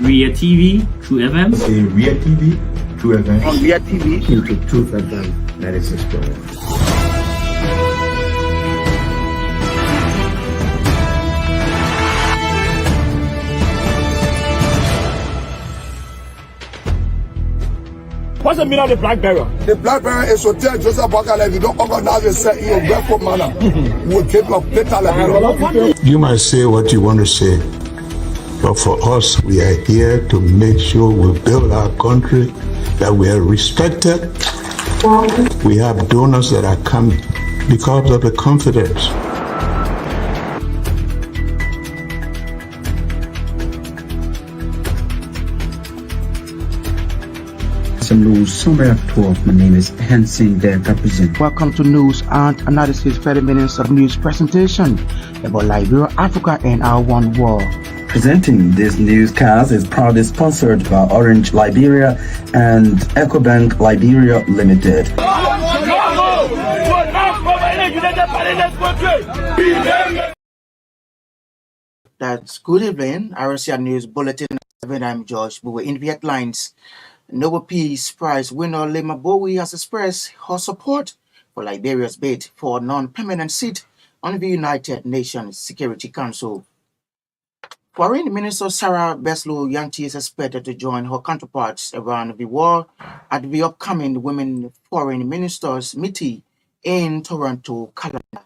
Ria TV, True FM. Say Ria TV, True FM. On Ria TV, into Truth FM 96.1. What's the meaning of the black barrier? The black barrier is to tell Joseph Bakala, if you don't organize yourself in a grateful manner, we'll take your paper. You might say what you want to say, but for us, we are here to make sure we build our country, that we are respected. We have donors that are coming because of the confidence. News summary of 12. My name is Hansen there represent. Welcome to News and Analysis 30 minutes of news presentation about Liberia, Africa, and our one world. Presenting this newscast is proudly sponsored by Orange Liberia and EcoBank Liberia Limited. That's good evening. RCR News Bulletin. I'm George. We were in the headlines. Nobel Peace Prize winner Lema Bowie has expressed her support for Liberia's bid for a non-permanent seat on the United Nations Security Council. Foreign Minister Sarah Beslow Yanti is expected to join her counterparts around the world at the upcoming Women Foreign Ministers meeting in Toronto, Canada.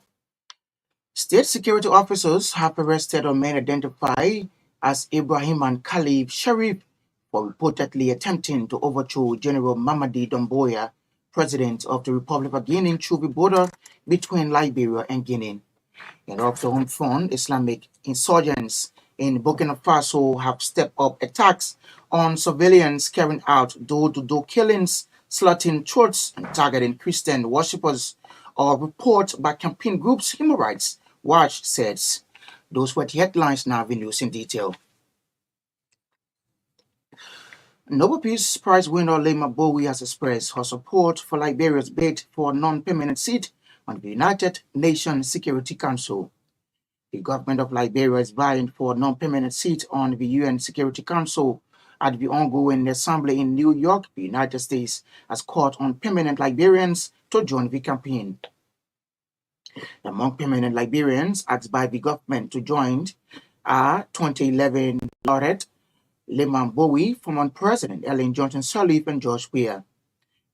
State security officers have arrested a man identified as Ibrahim and Khalif Sharif for reportedly attempting to overthrow General Mamadi Doumbouya, president of the Republic of Guinea, through the border between Liberia and Guinea. And off the home front, Islamic insurgents in Burkina Faso have stepped up attacks on civilians, carrying out door-to-door killings, slaughtering churches, and targeting Christian worshippers. A report by campaign groups Human Rights Watch says. Those were the headlines. Now the news in detail. Nobel Peace Prize winner Lema Bowie has expressed her support for Liberia's bid for a non-permanent seat on the United Nations Security Council. The government of Liberia is vying for a non-permanent seat on the UN Security Council at the ongoing assembly in New York. The United States has called on permanent Liberians to join the campaign. Among permanent Liberians asked by the government to join are 2011 laureate Lema Bowie, former President Ellen Johnson Sirleaf, and George Weah.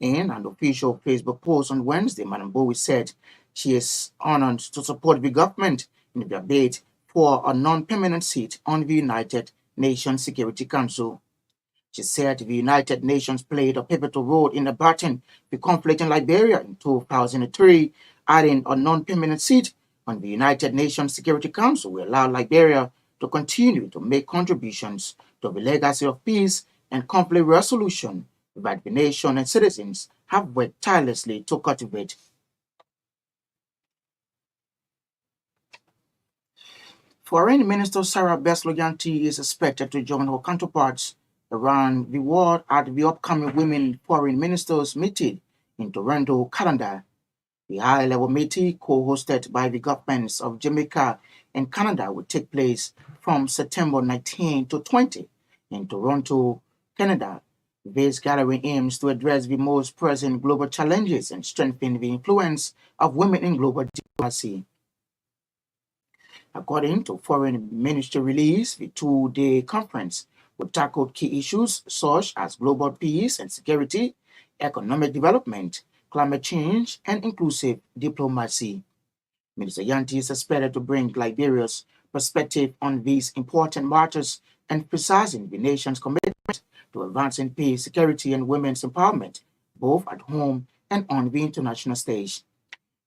In an official Facebook post on Wednesday, Madam Bowie said she is honored to support the government in their bid for a non-permanent seat on the United Nations Security Council. She said the United Nations played a pivotal role in abating the conflict in Liberia in 2003, adding a non-permanent seat on the United Nations Security Council will allow Liberia to continue to make contributions to the legacy of peace and conflict resolution that the nation and citizens have worked tirelessly to cultivate. Foreign Minister Sarah Beslow Yanti is expected to join her counterparts around the world at the upcoming Women Foreign Ministers meeting in Toronto, Canada. The high-level meeting, co-hosted by the governments of Jamaica and Canada, will take place from September 19 to 20 in Toronto, Canada. This gathering aims to address the most pressing global challenges and strengthen the influence of women in global diplomacy. According to Foreign Ministry release, the two-day conference will tackle key issues such as global peace and security, economic development, climate change, and inclusive diplomacy. Minister Yanti is expected to bring Liberia's perspective on these important matters, emphasizing the nation's commitment to advancing peace, security, and women's empowerment, both at home and on the international stage.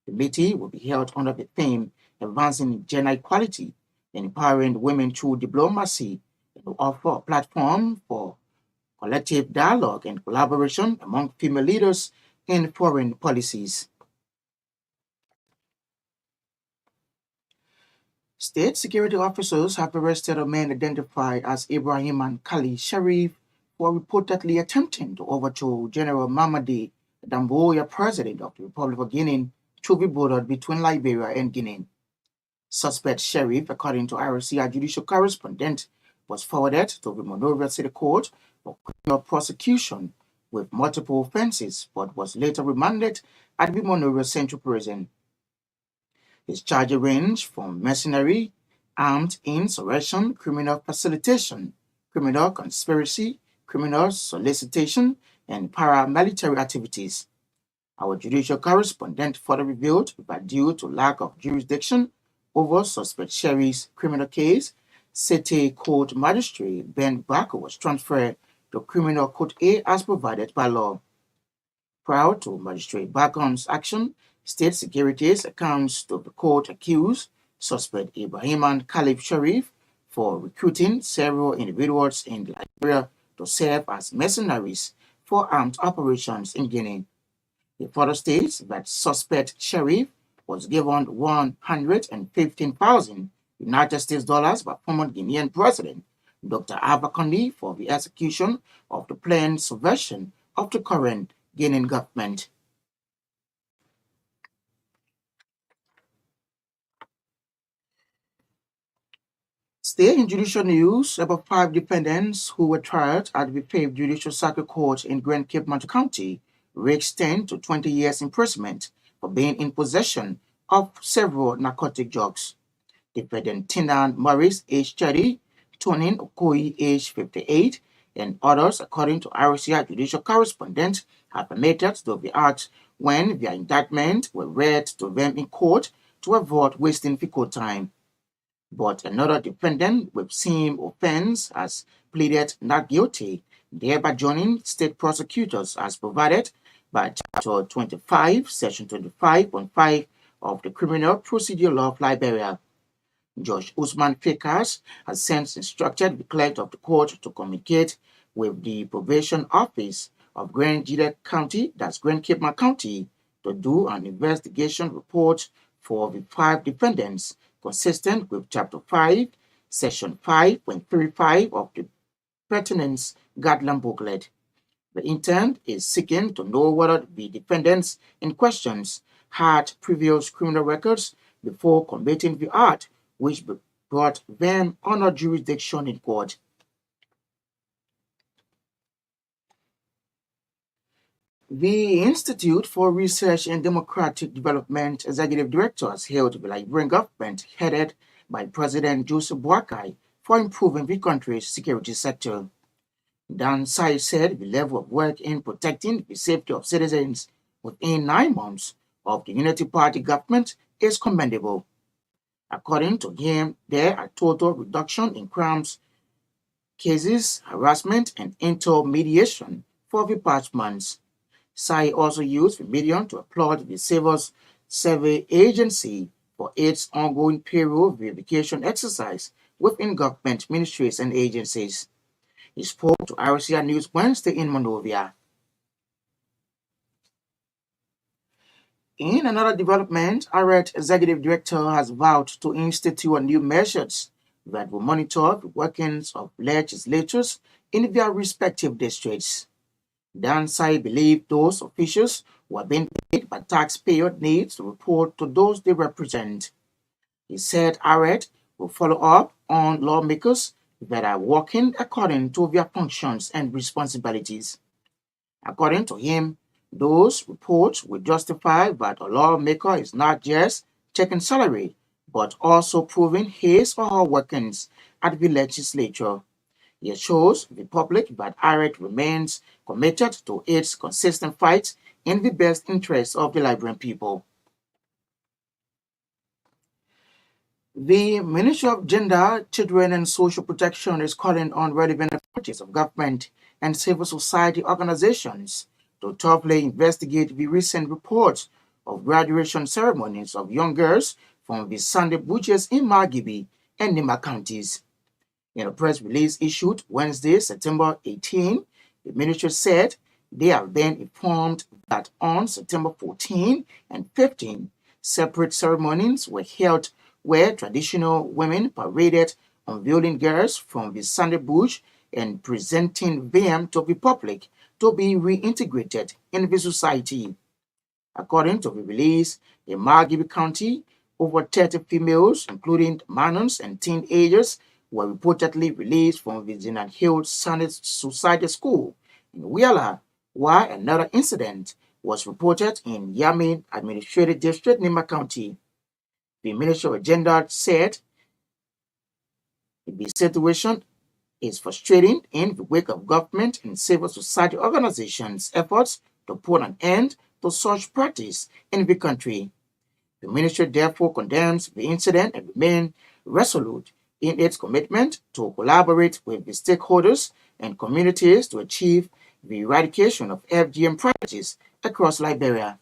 The meeting will be held under the theme Advancing Gender Equality and Empowering Women Through Diplomacy, and will offer a platform for collective dialogue and collaboration among female leaders in foreign policies. State security officers have arrested a man identified as Ibrahim and Khalif Sharif for reportedly attempting to overthrow General Mamadi Doumbouya, president of the Republic of Guinea, through the border between Liberia and Guinea. Suspect Sharif, according to RCR judicial correspondent was forwarded to the Monrovia City Court for criminal prosecution with multiple offenses, but was later remanded at the Monrovia Central Prison. His charges range from mercenary, armed insurrection, criminal facilitation, criminal conspiracy, criminal solicitation, and paramilitary activities. Our judicial correspondent further revealed that due to lack of jurisdiction over suspect Sherry's criminal case, City Court Magistrate Ben Barker was transferred to Criminal Court A as provided by law. Prior to Magistrate Barker's action, State Securities accounts to the court accused suspect Ibrahim and Khalif Sharif for recruiting several individuals in Liberia to serve as mercenaries for armed operations in Guinea. It further states that suspect Sharif was given 115,000 United States dollars by former Guinean President Dr. Alpha Conde for the execution of the planned subversion of the current Guinean government. Staying in judicial news, about 5 defendants who were tried at the Faith Judicial Circuit Court in Grand Cape Mountain County reached 10 to 20 years imprisonment for being in possession of several narcotic drugs. Defendant Tinan Morris, age 30, Tonin Okoye, age 58, and others, according to RCI judicial correspondent, have admitted to the act when their indictment were read to them in court to avoid wasting court time. But another defendant with same offense has pleaded not guilty, thereby joining state prosecutors as provided by Chapter 25, Section 25.5 of the Criminal Procedure Law of Liberia. Judge Usman Fekas has since instructed the clerk of the court to communicate with the probation office of Grand Jide County, that's Grand Cape Mountain County, to do an investigation report for the 5 defendants consistent with Chapter 5, Section 5.35 of the Pertinence Guideline Booklet. The intent is seeking to know whether the defendants in questions had previous criminal records before committing the act, which brought them under jurisdiction in court. The Institute for Research and Democratic Development Executive Director has hailed the Liberian government headed by President Joseph Boakai for improving the country's security sector. Dan Sai said the level of work in protecting the safety of citizens within 9 months of the Unity Party government is commendable. According to him, there are total reduction in crimes, cases, harassment, and intermediation for the past months. Sai also used the medium to applaud the Civil Survey Agency for its ongoing payroll verification exercise within government ministries and agencies. He spoke to RCI News Wednesday in Monrovia. In another development, ARET Executive Director has vowed to institute new measures that will monitor the workings of legislators in their respective districts. Dan Sai believed those officials who are being paid by taxpayers need to report to those they represent. He said ARET will follow up on lawmakers that are working according to their functions and responsibilities. According to him, those reports will justify that a lawmaker is not just checking salary, but also proving his or her workings at the legislature. It shows the public that ARET remains committed to its consistent fight in the best interests of the Liberian people. The Ministry of Gender, Children and Social Protection is calling on relevant authorities of government and civil society organizations to thoroughly investigate the recent reports of graduation ceremonies of young girls from the Sunday butchers in Margibi and Nima counties. In a press release issued Wednesday, September 18, the ministry said they have been informed that on September 14 and 15, separate ceremonies were held where traditional women paraded unveiling girls from the Sunday bush and presenting them to the public to be reintegrated in the society. According to the release, in Margibi County, over 30 females, including minors and teenagers, were reportedly released from Virginia Hills Society School in Wheeler, while another incident was reported in Yamin Administrative District, Nima County. The Ministry of Gender said the situation is frustrating in the wake of government and civil society organizations' efforts to put an end to such practice in the country. The ministry therefore condemns the incident and remains resolute in its commitment to collaborate with the stakeholders and communities to achieve the eradication of FGM practices across Liberia.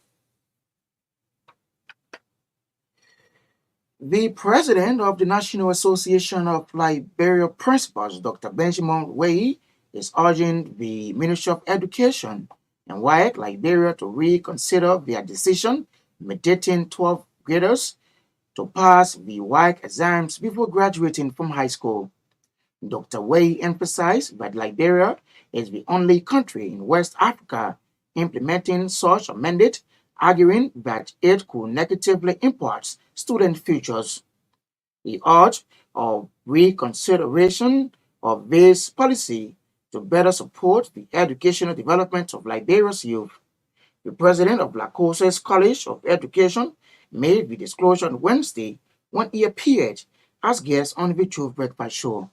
The president of the National Association of Liberia Principals, Dr. Benjamin Way, is urging the Ministry of Education and WAEC Liberia to reconsider their decision mandating 12th graders to pass the WAEC exams before graduating from high school. Dr. Way emphasized that Liberia is the only country in West Africa implementing such a mandate, arguing that it could negatively impact student futures. He urged a reconsideration of this policy to better support the educational development of Liberia's youth. The president of Lacoste's College of Education made the disclosure on Wednesday when he appeared as guest on the Truth Breakfast Show.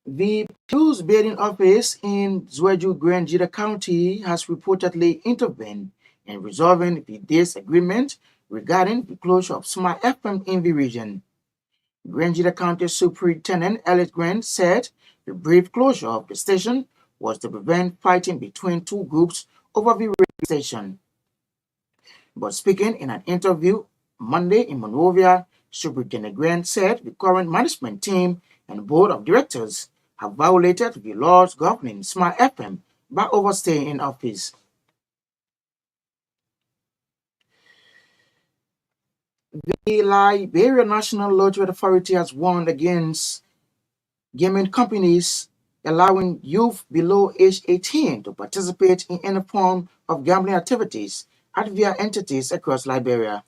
The People's Bidding Office in Zweju-Grangida County has reportedly intervened in resolving the disagreement regarding the closure of Smart FM in the region. Grangida County Superintendent Elliot Grant said the brief closure of the station was to prevent fighting between two groups over the radio station. But speaking in an interview Monday in Monrovia, Superintendent Grant said the current management team and board of directors have violated the laws governing Smart FM by overstaying in office. The Liberia National Lottery Authority has warned against gaming companies allowing youth below age 18 to participate in any form of gambling activities at their entities across Liberia.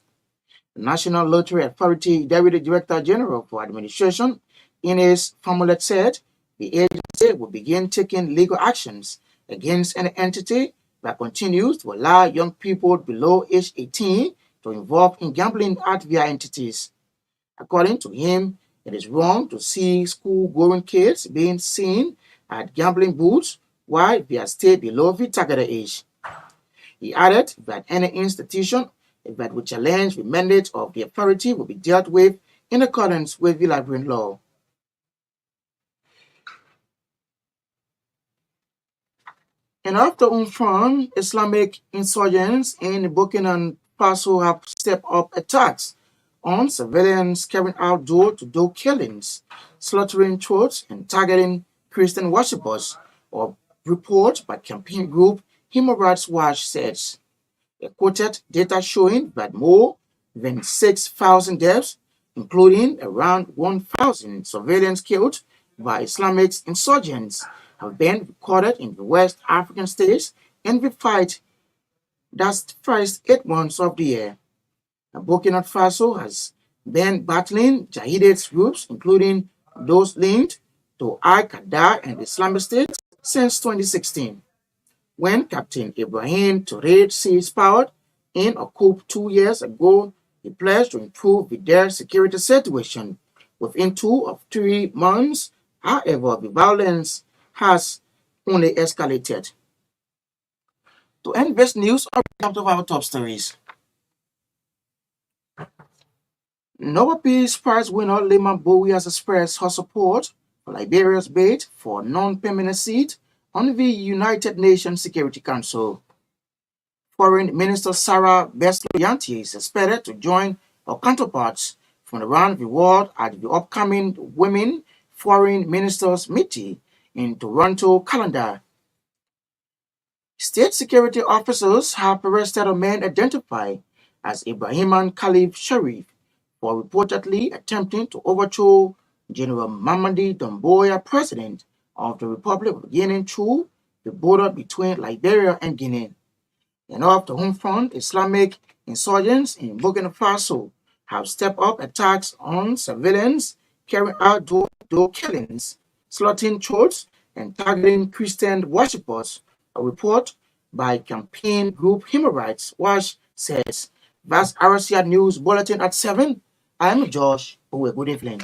The National Lottery Authority Deputy Director General for Administration, Ines Famulet, said the agency will begin taking legal actions against any entity that continues to allow young people below age 18 to involve in gambling at their entities. According to him, it is wrong to see school-going kids being seen at gambling booths while they are still below the targeted age. He added that any institution that would challenge the mandate of the authority will be dealt with in accordance with the Liberian law. And after unfound Islamic insurgents in Burkina Faso have stepped up attacks on civilians carrying out door-to-door killings, slaughtering churches, and targeting Christian worshippers, a report by campaign group Human Rights Watch says. It quoted data showing that more than 6,000 deaths, including around 1,000 civilians killed by Islamic insurgents, have been recorded in the West African states in the fight that's the first 8 months of the year. Burkina Faso has been battling jihadist groups, including those linked to Al-Qaeda and Islamic State, since 2016. When Captain Ibrahim Touré seized power in a coup 2 years ago, he pledged to improve their security situation. Within 2 or 3 months, however, the violence has only escalated. To end this news, a recap of our top stories. Nobel Peace Prize winner Lehman Bowie has expressed her support for Liberia's bid for a non-permanent seat on the United Nations Security Council. Foreign Minister Sarah Besloyanti is expected to join her counterparts from around the world at the upcoming Women Foreign Ministers meeting in Toronto, Canada. State security officers have arrested a man identified as Ibrahim Khalif Sharif for reportedly attempting to overthrow General Mamadi Doumbouya, president of the Republic of Guinea, through the border between Liberia and Guinea. And after home front Islamic insurgents in Burkina Faso have stepped up attacks on civilians, carrying out door-to-door killings, slaughtering churches, and targeting Christian worshippers. A report by campaign group Human Rights Watch says. That's RCR News Bulletin at 7. I'm Josh. Good evening.